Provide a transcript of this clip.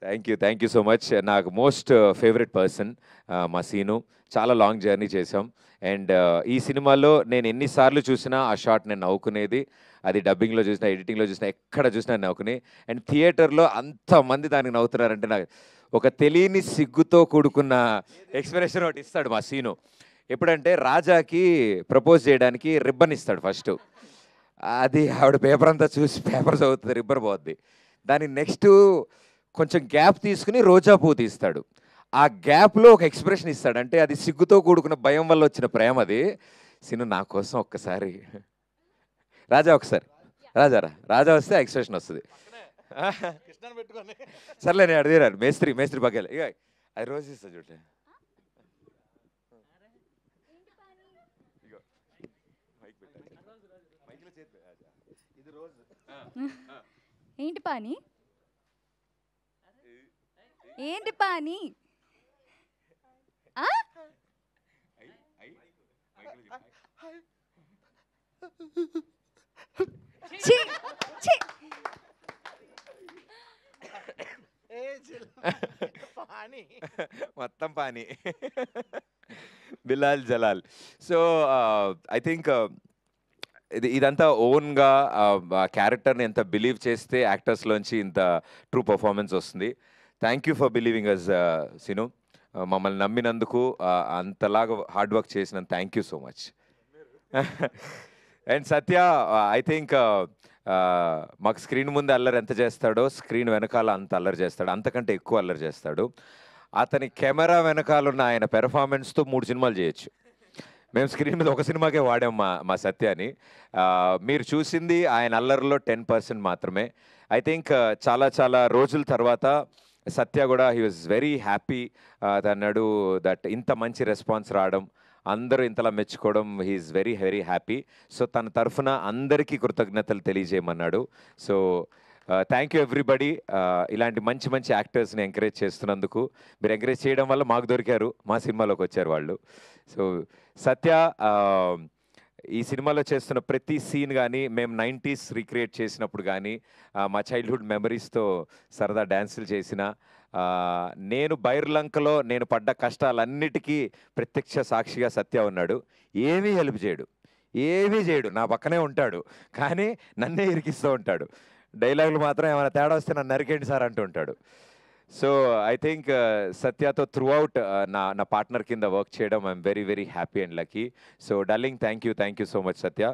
Thank you so much. నాకు most favourite person మా scene. చాలా లాంగ్ జర్నీ చేసాం. అండ్ ఈ సినిమాలో నేను ఎన్నిసార్లు చూసినా ఆ షాట్ నేను నవ్వుకునేది. అది డబ్బింగ్లో చూసినా, ఎడిటింగ్లో చూసినా, ఎక్కడ చూసినా నవ్వుకుని. అండ్ థియేటర్లో అంతమంది దానికి నవ్వుతున్నారంటే నాకు ఒక తెలియని సిగ్గుతో కూడుకున్న ఎక్స్ప్రెషన్ ఒకటి ఇస్తాడు మా సీను. ఎప్పుడంటే రాజాకి ప్రపోజ్ చేయడానికి రిబ్బన్ ఇస్తాడు ఫస్ట్. అది ఆవిడ పేపర్ అంతా చూసి పేపర్ చదువుతుంది, రిబ్బన్ పోద్ది. దాని నెక్స్ట్ కొంచెం గ్యాప్ తీసుకుని రోజా పువ్వు తీస్తాడు. ఆ గ్యాప్లో ఒక ఎక్స్ప్రెషన్ ఇస్తాడు. అంటే అది సిగ్గుతో కూడుకున్న భయం వల్ల వచ్చిన ప్రేమ అది. సీను నా కోసం ఒక్కసారి రాజా ఒకసారి రాజారా రాజా వస్తే ఎక్స్ప్రెషన్ వస్తుంది. సర్లే నేను అడిగారు మేస్త్రి పక్కలే ఇక అది రోజు ఇస్తా చూడ. ఏంటి పాని ఏంటి పాని మొత్తం పానీ Bilal Jalal. So I think ఇదంతా ఓన్గా క్యారెక్టర్ని ఎంత బిలీవ్ చేస్తే యాక్టర్స్లోంచి ఇంత ట్రూ పర్ఫార్మెన్స్ వస్తుంది. Thank you for believing us Sinu. మమ్మల్ని నమ్మినందుకు, అంతలాగా హార్డ్ వర్క్ చేసినందుకు thank you so much. And Satya I think మాకు స్క్రీన్ ముందు అల్లరి ఎంత చేస్తాడో స్క్రీన్ వెనకాల అంత అల్లరి చేస్తాడు, అంతకంటే ఎక్కువ అల్లరి చేస్తాడు. అతని కెమెరా వెనకాలన్న ఆయన పెర్ఫార్మెన్స్తో 3 సినిమాలు చేయొచ్చు. మేము స్క్రీన్ మీద ఒక సినిమాకే వాడాం మా సత్యాని. మీరు చూసింది ఆయన అల్లరిలో 10% మాత్రమే. ఐ థింక్ చాలా రోజుల తర్వాత సత్య కూడా హీ వాజ్ వెరీ హ్యాపీ. అన్నాడు దట్ ఇంత మంచి రెస్పాన్స్ రావడం, అందరూ ఇంతలా మెచ్చుకోవడం, he's very very happy. So తన తరఫున అందరికీ కృతజ్ఞతలు తెలియజేయమన్నాడు. So thank you everybody. ఇలాంటి మంచి యాక్టర్స్ని ఎంకరేజ్ చేస్తున్నందుకు. మీరు ఎంకరేజ్ చేయడం వల్ల మాకు దొరికారు, మా సినిమాలోకి వచ్చారు వాళ్ళు. సో సత్య ఈ సినిమాలో చేస్తున్న ప్రతి సీన్ కానీ, మేము 90s రీక్రియేట్ చేసినప్పుడు కానీ, మా చైల్డ్హుడ్ మెమరీస్తో సరదా డ్యాన్సులు చేసిన, నేను బైర్లంకలో నేను పడ్డ కష్టాలన్నిటికీ ప్రత్యక్ష సాక్షిగా సత్య ఉన్నాడు. ఏమీ హెల్ప్ చేయడు, నా పక్కనే ఉంటాడు, కానీ నన్నే ఇరికిస్తూ ఉంటాడు. డైలాగులు మాత్రం ఏమైనా తేడా వస్తే నన్ను నరికేండి సార్ అంటూ ఉంటాడు. సో ఐ థింక్ సత్యతో త్రూ అవుట్ నా పార్ట్నర్ కింద వర్క్ చేయడం I'm very very happy and lucky. So darling thank you so much Satya.